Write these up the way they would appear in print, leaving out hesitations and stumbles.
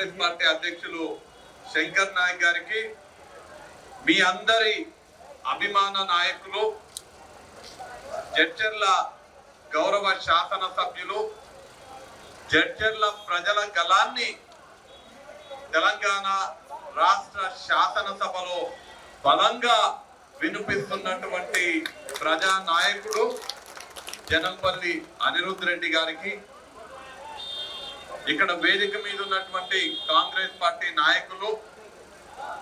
Congress party అధ్యక్షులు శంకర్ నాయక్ గారికి, మీ అందరి అభిమాన నాయకులు, జడ్చర్ల గౌరవ శాసన సభ్యులు, జడ్చర్ల ప్రజల గలాన్ని తెలంగాణ రాష్ట్ర శాసనసభలో బలంగా వినిపిస్తున్నటువంటి ప్రజా నాయకుడు జనంపల్లి అనిరుద్ రెడ్డి గారికి, ఇక్కడ వేదిక మీద ఉన్నటువంటి కాంగ్రెస్ పార్టీ నాయకులు,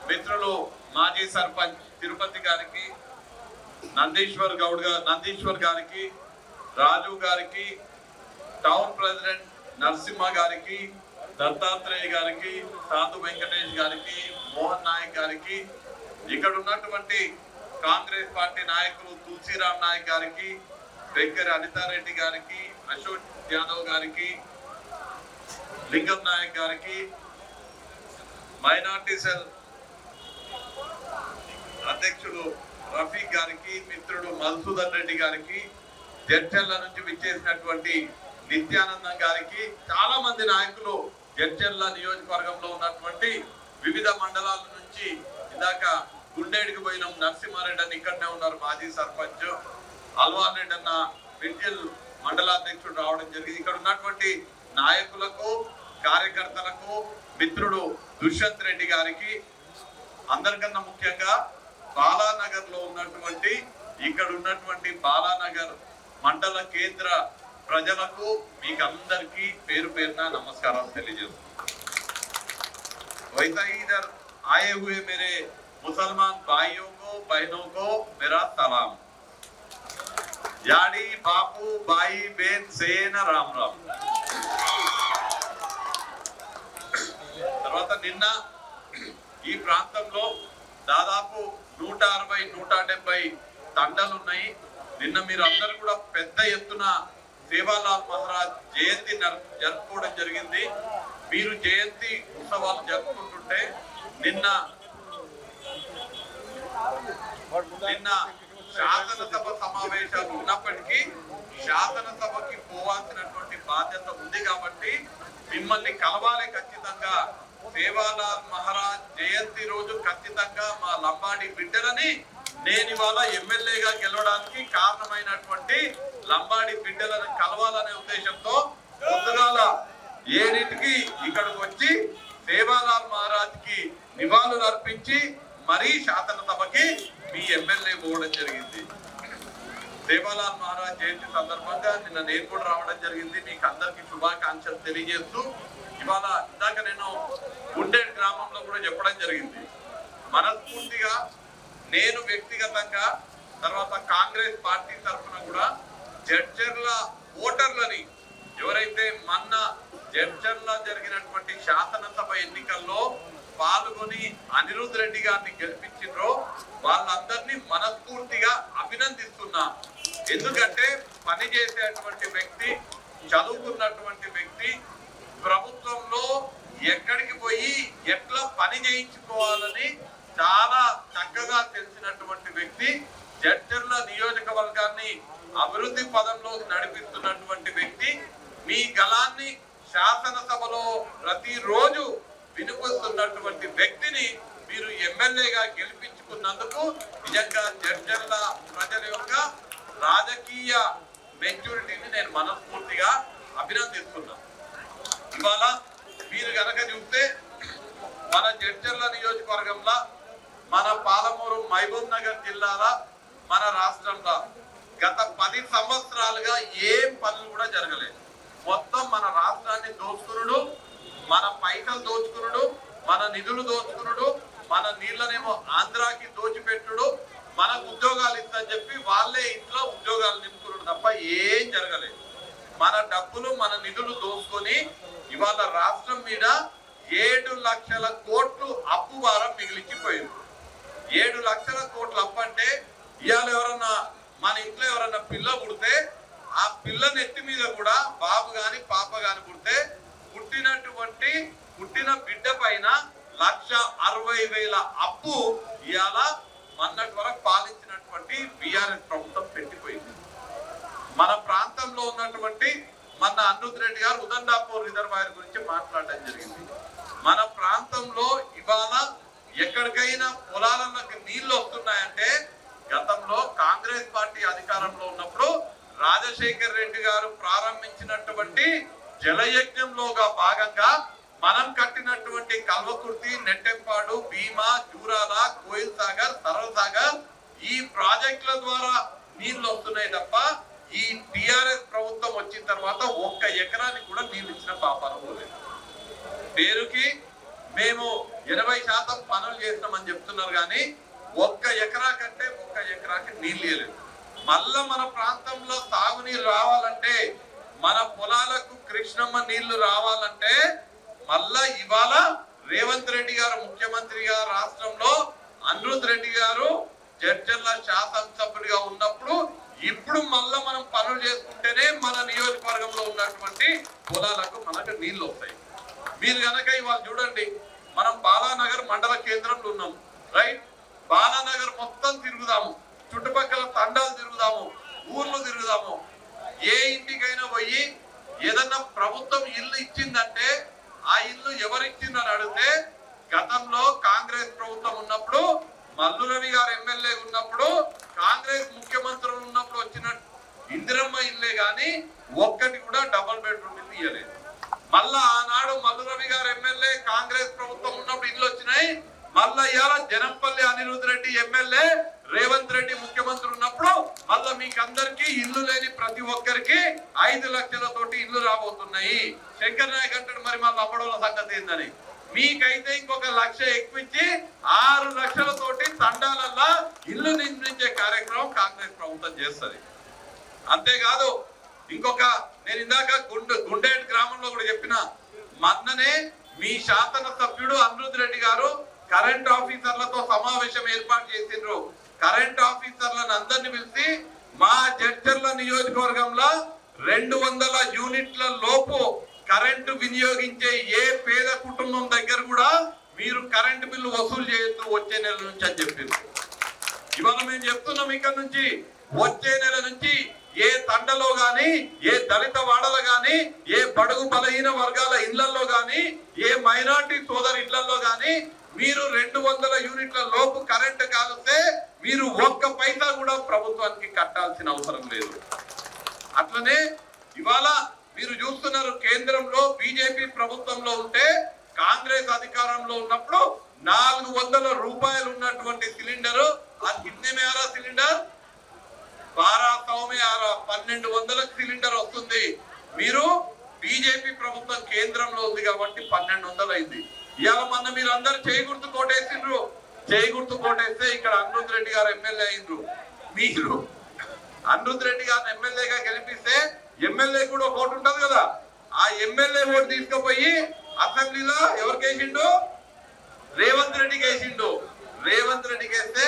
మిత్రులు, మాజీ సర్పంచ్ తిరుపతి గారికి, నందీశ్వర్ గారికి, రాజు గారికి, టౌన్ ప్రెసిడెంట్ నరసింహ గారికి, దత్తాత్రేయ గారికి, సాధు వెంకటేష్ గారికి, మోహన్ నాయక్ గారికి, ఇక్కడ ఉన్నటువంటి కాంగ్రెస్ పార్టీ నాయకులు తులసిరామ్ నాయక్ గారికి, వెంకర అనితారెడ్డి గారికి, అశోక్ యాదవ్ గారికి, లింగం నాయక్ గారికి, మైనార్టీ సెల్ అధ్యక్షుడు రఫీక్ గారికి, మిత్రుడు మధుసూదన్ రెడ్డి గారికి, జడ్చర్ల నుంచి విచ్చేసినటువంటి నిత్యానందం గారికి, చాలా మంది నాయకులు జడ్చర్ల నియోజకవర్గంలో ఉన్నటువంటి వివిధ మండలాల నుంచి, ఇందాక గుండేడికి పోయిన నరసింహారెడ్డి అని ఇక్కడనే ఉన్నారు, మాజీ సర్పంచ్ అల్వార్ రెడ్డి అన్న విద్యుల్ మండలాధ్యక్షుడు రావడం జరిగింది. ఇక్కడ ఉన్నటువంటి నాయకులకు, కార్యకర్తలకు, మిత్రుడు దుష్యంత్ రెడ్డి గారికి, అందరికన్నా ముఖ్యంగా బాలానగర్ లో ఉన్నటువంటి, ఇక్కడ ఉన్నటువంటి బాలానగర్ మండల కేంద్ర ప్రజలకు, మీకు అందరికీ పేరు పేరున నమస్కారాలు తెలియజేస్తున్నాను. वैसा ही इधर आए हुए मेरे मुसलमान भाइयों को, बहनों को मेरा सलाम. याडी बापू भाई बेन सेन राम राम. తర్వాత నిన్న ఈ ప్రాంతంలో దాదాపు 160-170 తండాలు ఉన్నాయి. నిన్న మీరు అందరూ కూడా పెద్ద ఎత్తున సేవాలాల్ మహారాజ్ జయంతి జరుపుకోవడం జరిగింది. మీరు జయంతి ఉత్సవాలు జరుపుకుంటుంటే నిన్న శాసనసభ సమావేశాలు ఉన్నప్పటికీ శాసనసభకి పోవాల్సినటువంటి బాధ్యత ఉంది కాబట్టి మిమ్మల్ని కలవాలి. ఖచ్చితంగా సేవాలాల్ మహారాజ్ జయంతి రోజు ఖచ్చితంగా మా లంబాడి బిడ్డలని నేను ఇవాళ ఎమ్మెల్యేగా గెలవడానికి కారణమైనటువంటి లంబాడి బిడ్డలను కలవాలనే ఉద్దేశంతో పొద్దుగాల 7కి ఇక్కడికి వచ్చి సేవాలాల్ మహారాజ్ కి నివాళులు అర్పించి మరీ శాసనసభకి మీ ఎమ్మెల్యే పోవడం జరిగింది. సేవాలాల్ మహారాజ్ జయంతి సందర్భంగా నిన్న నేను కూడా రావడం జరిగింది. మీకు అందరికి శుభాకాంక్షలు తెలియజేస్తూ, ఇవాళ ఇందాక నేను గుండేడ్ గ్రామంలో కూడా చెప్పడం జరిగింది. మనస్ఫూర్తిగా నేను వ్యక్తిగతంగా, తర్వాత కాంగ్రెస్ పార్టీ తరఫున కూడా జడ్చర్ల ఓటర్లని ఎవరైతే మొన్న జడ్చర్ల జరిగినటువంటి శాసనసభ ఎన్నికల్లో పాల్గొని అనిరుద్ రెడ్డి గారిని గెలిపించిండ్రో వాళ్ళందరినీ మనస్ఫూర్తిగా అభినందిస్తున్నా. ఎందుకంటే పనిచేసేటువంటి వ్యక్తి, చదువుకున్నటువంటి వ్యక్తి, ప్రభుత్వంలో ఎక్కడికి పోయి ఎట్లా పని చేయించుకోవాలని చాలా చక్కగా తెలిసినటువంటి వ్యక్తి, జడ్చర్ల నియోజకవర్గాన్ని అభివృద్ధి పదంలో నడిపిస్తున్నటువంటి వ్యక్తి, మీ గలాన్ని శాసనసభలో ప్రతిరోజు వినిపిస్తున్నటువంటి వ్యక్తిని మీరు ఎమ్మెల్యేగా గెలిపించుకున్నందుకు నిజంగా జడ్చర్ల ప్రజల యొక్క రాజకీయ మెచ్యూరిటీని నేను మనస్ఫూర్తిగా అభినందిస్తున్నాను. ఇవాళ మీరు కనుక చూస్తే మన జడ్చర్ల నియోజకవర్గంలో, మన పాలమూరు మహబూబ్ నగర్ జిల్లాల, మన రాష్ట్రంలో గత 10 సంవత్సరాలుగా ఏం పనులు కూడా జరగలేదు. మొత్తం మన రాష్ట్రాన్ని దోచుకునుడు, మన పైసలు దోచుకునుడు, మన నిధులు దోచుకునుడు, మన నీళ్లనేమో ఆంధ్రాకి దోచిపెట్టుడు, మనకు ఉద్యోగాలు ఇస్తని చెప్పి వాళ్ళే ఇంట్లో ఉద్యోగాలు నింపుకున్నాడు తప్ప ఏం జరగలేదు. మన డబ్బులు, మన నిధులు దోచుకొని ఇవాళ రాష్ట్రం మీద 7 లక్షల కోట్లు అప్పు భారం మిగిలిచిపోయింది. 7 లక్షల కోట్ల అప్పు అంటే ఇవాళ ఎవరన్నా మన ఇంట్లో ఎవరన్నా పిల్ల పుడితే ఆ పిల్ల నెత్తి మీద కూడా బాబు గాని పాప గాని పుడితే పుట్టిన బిడ్డ పైన 1,60,000 అప్పు ఇవాళ మొన్నటి వరకు పాలించినటువంటి బీఆర్ఎస్ ప్రభుత్వం పెట్టిపోయింది. మన ప్రాంతంలో ఉన్నటువంటి మన అనిరుద్ రెడ్డి గారు ఉదండాపూర్ రిజర్వాయర్ గురించి మాట్లాడడం జరిగింది. మన ప్రాంతంలో ఇవాళ ఎక్కడికైనా పొలాలకు నీళ్లు వస్తున్నాయంటే గతంలో కాంగ్రెస్ పార్టీ అధికారంలో ఉన్నప్పుడు రాజశేఖర్ రెడ్డి గారు ప్రారంభించినటువంటి జలయజ్ఞంలోగా భాగంగా మనం కట్టినటువంటి కల్వకుర్తి, నెట్టెంపాడు, భీమా, జూరాల, కోయిల్ సాగర్, సరళ సాగర్ ఈ ప్రాజెక్టుల ద్వారా నీళ్లు వస్తున్నాయి తప్ప ఈ టిఆర్ఎస్ ప్రభుత్వం వచ్చిన తర్వాత ఒక్క ఎకరానికి కూడా నీళ్ళు ఇచ్చిన పాపాలు లేదు. పేరుకి మేము 80% పనులు చేసినామని చెప్తున్నారు కానీ ఒక్క ఎకరా కంటే ఒక్క ఎకరాకి నీళ్ళు లేదు. మళ్ళా మన ప్రాంతంలో తాగునీరు రావాలంటే, మన పొలాలకు కృష్ణమ్మ నీళ్లు రావాలంటే మళ్ళా ఇవాళ రేవంత్ రెడ్డి గారు ముఖ్యమంత్రిగా రాష్ట్రంలో అనిరుద్ రెడ్డి గారు జడ్చర్ల శాసనసభ్యుడిగా ఉన్నప్పుడు ఇప్పుడు మళ్ళా మనం పనులు చేసుకుంటేనే మన నియోజకవర్గంలో ఉన్నటువంటి పొలాలకు మనకు నీళ్లు వస్తాయి. మీరు కనుక ఇవాళ చూడండి, మనం బాలానగర్ మండల కేంద్రంలో ఉన్నాం, రైట్? బాలానగర్ మొత్తం తిరుగుదాము, చుట్టుపక్కల తండాలు తిరుగుదాము, ఊర్లు తిరుగుదాము. ఏ ఇంటికైనా పోయి ఏదన్నా ప్రభుత్వం ఇల్లు ఇచ్చిందంటే ఆ ఇల్లు ఎవరిచ్చిందని అడిగితే గతంలో కాంగ్రెస్ ప్రభుత్వం ఉన్నప్పుడు, మల్లు రవి గారు ఎమ్మెల్యే ఉన్నప్పుడు, కాంగ్రెస్ ముఖ్యమంత్రులు ఉన్నప్పుడు వచ్చిన ఇందిరమ్మ ఇల్లే గాని ఒక్కటి కూడా డబుల్ బెడ్రూమ్ ఇల్లు ఇవ్వలేదు. మళ్ళా ఆనాడు మల్లు రవి గారు ఎమ్మెల్యే, కాంగ్రెస్ ప్రభుత్వం ఉన్నప్పుడు ఇల్లు వచ్చినాయి. మళ్ళా ఇవాళ జనంపల్లి అనిరుద్ రెడ్డి ఎమ్మెల్యే, రేవంత్ రెడ్డి ముఖ్యమంత్రి ఉన్నప్పుడు మళ్ళా మీకు అందరికి ఇల్లు లేని ప్రతి ఒక్కరికి 5 లక్షలతోటి ఇల్లు రాబోతున్నాయి. శంకర్ నాయక్ అంటాడు మరి మళ్ళీ అమ్మడంలో సంగతి ఏందని. మీకైతే ఇంకొక 1 లక్ష ఎక్కువించి 6 లక్షలతోటి తండాలల్లా ఇల్లు నిర్మించే కార్యక్రమం కాంగ్రెస్ ప్రభుత్వం చేస్తుంది. అంతేకాదు ఇంకొక, నేను ఇందాక గుండేట్ గ్రామంలో కూడా చెప్పిన, మొన్ననే మీ శాసన సభ్యుడు అనిరుద్ రెడ్డి గారు కరెంట్ ఆఫీసర్లతో సమావేశం ఏర్పాటు చేసిండ్రు. కరెంట్ ఆఫీసర్లను అందరిని పిలిచి మా జడ్చర్ల నియోజకవర్గంలో 200 యూనిట్ల లోపు కరెంటు వినియోగించే ఏ పేద కుటుంబం దగ్గర కూడా మీరు కరెంటు బిల్లు వసూలు చేయొద్దు వచ్చే నెల నుంచి అని చెప్పింది. ఇవాళ మేము చెప్తున్నాం, ఇక్కడ నుంచి వచ్చే నెల నుంచి ఏ తండలో గాని, ఏ దళిత వాడలో గాని, ఏ బడుగు బలహీన వర్గాల ఇళ్లలో గాని, ఏ మైనార్టీ సోదరు ఇళ్లలో గాని మీరు 200 యూనిట్ల లోపు కరెంటు కాలిస్తే మీరు ఒక్క పైసా కూడా ప్రభుత్వానికి కట్టాల్సిన అవసరం లేదు. అట్లనే ఇవాళ మీరు చూస్తున్నారు, కేంద్రంలో బీజేపీ ప్రభుత్వంలో ఉంటే కాంగ్రెస్ అధికారంలో ఉన్నప్పుడు 400 రూపాయలు ఉన్నటువంటి సిలిండర్, అది కిన్నే మే ఆ సిలిండర్ 1200 మే ఆ 1200 సిలిండర్ వస్తుంది. మీరు బీజేపీ ప్రభుత్వం కేంద్రంలో ఉంది కాబట్టి 1200 అయింది. ఇవాళ మొన్న మీరు అందరు చేయి గుర్తు కోటేసిండ్రు. చేయి గుర్తు కోటేస్తే ఇక్కడ అనిరుద్ రెడ్డి గారు ఎమ్మెల్యే అయిండ్రు. మీరు అనిరుద్ రెడ్డి గారిని ఎమ్మెల్యేగా గెలిపిస్తే ఎమ్మెల్యే కూడా ఒక ఓటు ఉంటది కదా, ఆ ఎమ్మెల్యే ఓటు తీసుకుపోయి అసెంబ్లీలో ఎవరికి వేసిండు? రేవంత్ రెడ్డికి వేసిండు. రేవంత్ రెడ్డికి వేస్తే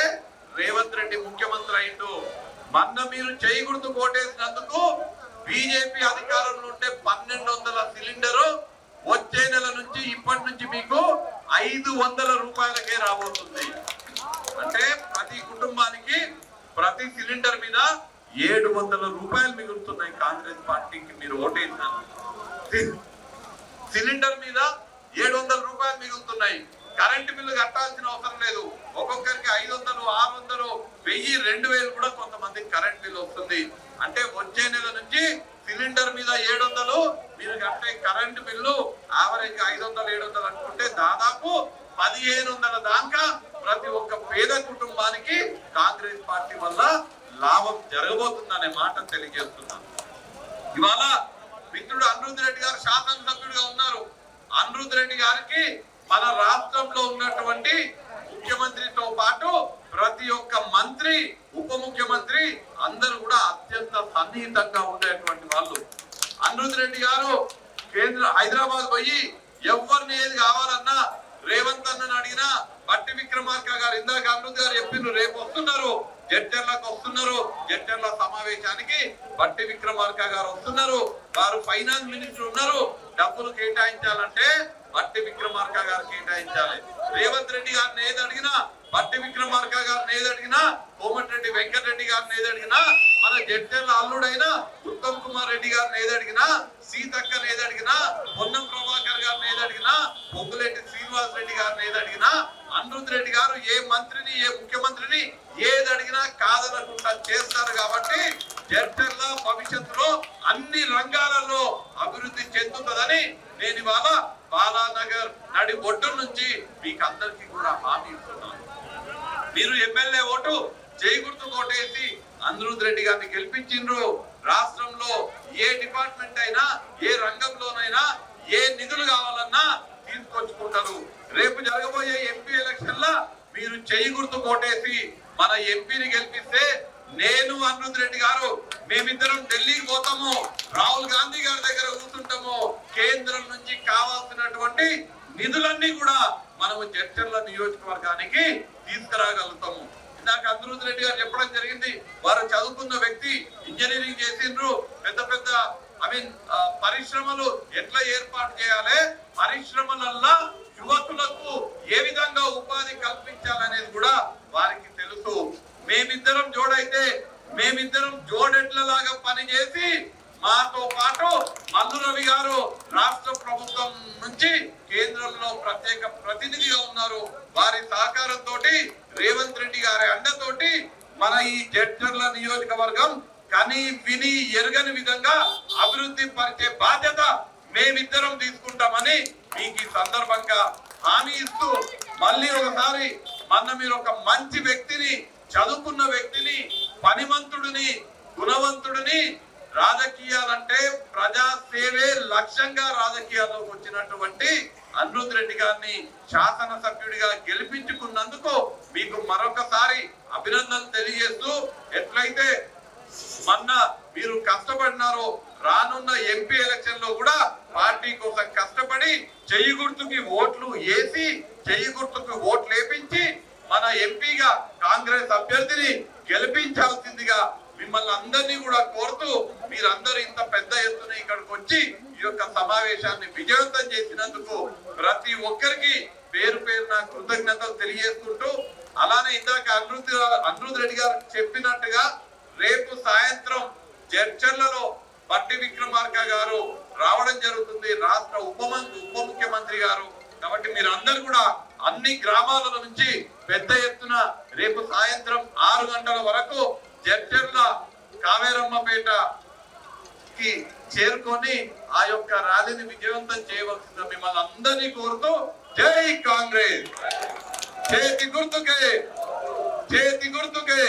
రేవంత్ రెడ్డి ముఖ్యమంత్రి అయిండు. మొన్న మీరు చేయి గుర్తు కోటేసినందుకు బీజేపీ అధికారంలో ఉంటే 1200 సిలిండరు వచ్చే నెల నుంచి ఇప్పటి నుంచి మీకు 500 రూపాయలకే రాబోతుంది. అంటే ప్రతి కుటుంబానికి ప్రతి సిలిండర్ మీద 700 రూపాయలు మిగులుతున్నాయి. కాంగ్రెస్ పార్టీకి మీరు ఓటేసిన సిలిండర్ మీద 700 రూపాయలు మిగులుతున్నాయి. కరెంటు బిల్లు కట్టాల్సిన అవసరం లేదు. ఒక్కొక్కరికి 500, 600, 1000, 2000 కూడా కొంతమందికి కరెంట్ బిల్లు వస్తుంది. అంటే వచ్చే నెల నుంచి సిలిండర్ మీద 700, మీరు కట్టే కరెంటు బిల్లు యావరేజ్ 500, 700 అనుకుంటే దాదాపు 1500 దాకా ప్రతి ఒక్క పేద కుటుంబానికి కాంగ్రెస్ పార్టీ వల్ల లాభం జరగబోతుందనే మాట తెలియజేస్తున్నాను. ఇవాళ మిత్రుడు అనిరుద్ రెడ్డి గారు శాసనసభ్యుడిగా ఉన్నారు. అనిరుద్ రెడ్డి గారికి మన రాష్ట్రంలో ఉన్నటువంటి ముఖ్యమంత్రితో పాటు ప్రతి ఒక్క మంత్రి, ఉప ముఖ్యమంత్రి అందరూ కూడా అత్యంత సన్నిహితంగా ఉండేటువంటి వాళ్ళు. అనిరుద్ రెడ్డి గారు హైదరాబాద్ పోయి ఎవరిని ఏది కావాలన్నా రేవంత్ అన్నని అడిగినా, బట్టి విక్రమార్క గారు ఇందాక అనిరుద్ గారు చెప్పిండ్రు రేపు వస్తున్నారు, జడ్చర్లకు వస్తున్నారు, జడ్చర్ల సమావేశానికి బట్టి విక్రమార్క గారు వస్తున్నారు, వారు ఫైనాన్స్ మినిస్టర్ ఉన్నారు, డబ్బులు కేటాయించాలంటే బట్టి విక్రమార్క గారు కేటాయించాలి. రేవంత్ రెడ్డి గారిని ఏది అడిగినా, బట్టి విక్రమార్క గారిని ఏది అడిగినా కోమటిరెడ్డి వెంకటరెడ్డి గారిని ఏది అడిగినా, మన జడ్చర్ల అల్లుడైన ఉత్తమ్ కుమార్ రెడ్డి గారిని ఏది అడిగినా, సీతక్కని ఏది అడిగినా, పొన్నం ప్రభాకర్ గారిని ఏది అడిగినా, పొంగులేటి శ్రీనివాస్ రెడ్డి గారిని ఏది అడిగినా, అనిరుద్ రెడ్డి గారు ఏ మంత్రిని ఏ ముఖ్యమంత్రిని ఏది అడిగినా కాదనకుండా చేస్తారు. కాబట్టి జడ్చర్ల భవిష్యత్తులో అన్ని రంగాలలో అభివృద్ధి చెందుతుందని నేను ఇవాళ బాలానగర్ నడి ఒడ్డు నుంచి మీకు అందరికీ కూడా హామీ ఇస్తున్నాను. మీరు ఎమ్మెల్యే ఓటు జైగుర్తు కోటేసి అనిరుద్ రెడ్డి గారిని గెలిపించిండ్రు. రాష్ట్రంలో ఏ డిపార్ట్మెంట్ అయినా, ఏ రంగంలోనైనా ఏ నిధులు కావాలన్నా తీసుకొచ్చుకుంటారు. రేపు జరగబోయే ఎంపీ ఎలక్షన్ లా మీరు జైగుర్తు కోటేసి మన ఎంపీని గెలిపిస్తే నేను అనిరుద్ రెడ్డి గారు మేమిద్దరం ఢిల్లీకి పోతాము, రాహుల్ గాంధీ గారి దగ్గర కూర్చుంటాము. కేంద్రం నుంచి కావాల్సినటువంటి నిధులన్నీ కూడా మనము జడ్చర్ల నియోజకవర్గానికి తీసుకురాగలుగుతాము. ఇందాక అనిరుద్ రెడ్డి గారు చెప్పడం జరిగింది, వారు చదువుకున్న వ్యక్తి, ఇంజనీరింగ్ చేసిండ్రు, పెద్ద పెద్ద పరిశ్రమలు ఎట్లా ఏర్పాటు చేయాలి, పరిశ్రమలల్లో యువకులకు ఏ విధంగా ఉపాధి కల్పించాలనేది కూడా వారికి తెలుసు. మేమిద్దరం జోడైతే మేమిద్దరం జోడెట్లలాగా పనిచేసి మాతో పాటు మల్లు రవి గారు రాష్ట్ర ప్రభుత్వం నుంచి కేంద్రంలో ప్రత్యేక ప్రతినిధిగా ఉన్నారు. వారి సహకారంతో రేవంత్ రెడ్డి గారి అండతోటి మన ఈ జడ్చర్ల నియోజకవర్గం కని విని ఎరగని విధంగా అభివృద్ధి పరిచే బాధ్యత మేమిద్దరం తీసుకుంటామని మీకు ఈ సందర్భంగా హామీ ఇస్తూ, మళ్ళీ ఒకసారి మీరు ఒక మంచి వ్యక్తిని, చదువుకున్న వ్యక్తిని, పనిమంతుడిని, గుణవంతుడిని, రాజకీయాలంటే ప్రజా సేవే లక్ష్యంగా రాజకీయాల్లోకి వచ్చినటువంటి అనిరుద్ రెడ్డి గారిని శాసనసభ్యుడిగా గెలిపించుకున్నందుకు మీకు మరొకసారి అభినందనలు తెలియజేస్తూ, ఎట్లయితే మొన్న మీరు కష్టపడినారో రానున్న ఎంపీ ఎలక్షన్ లో కూడా పార్టీ కోసం కష్టపడి చెయ్యి గుర్తుకి ఓట్లు వేసి, చెయ్యి గుర్తుకి ఓట్లు వేపించి మన ఎంపీగా కాంగ్రెస్ అభ్యర్థిని గెలిపించాల్సిందిగా మిమ్మల్ని అందరినీ కూడా కోరుతూ, మీరందరూ ఇంత పెద్ద ఎత్తున ఇక్కడికి వచ్చి ఈ యొక్క సమావేశాన్ని విజయవంతం చేసినందుకు ప్రతి ఒక్కరికి పేరు పేరున కృతజ్ఞతలు తెలియజేసుకుంటూ, అలానే ఇందాక అనిరుద్ రెడ్డి గారు చెప్పినట్టుగా రేపు సాయంత్రం జడ్చర్లలో బట్టి విక్రమార్క గారు రావడం జరుగుతుంది, రాష్ట్ర ఉప ముఖ్యమంత్రి గారు. కాబట్టి మీరు అందరు కూడా అన్ని గ్రామాల నుంచి పెద్ద ఎత్తున రేపు సాయంత్రం 6 గంటల వరకు జడ్చర్ల కావేరమ్మపేటకి చేరుకొని ఆ యొక్క ర్యాలీని విజయవంతం చేయవలసిందిగా మిమ్మల్ని అందరినీ కోరుతూ, జై కాంగ్రెస్, చేతి గుర్తుకే, చేతి గుర్తుకే.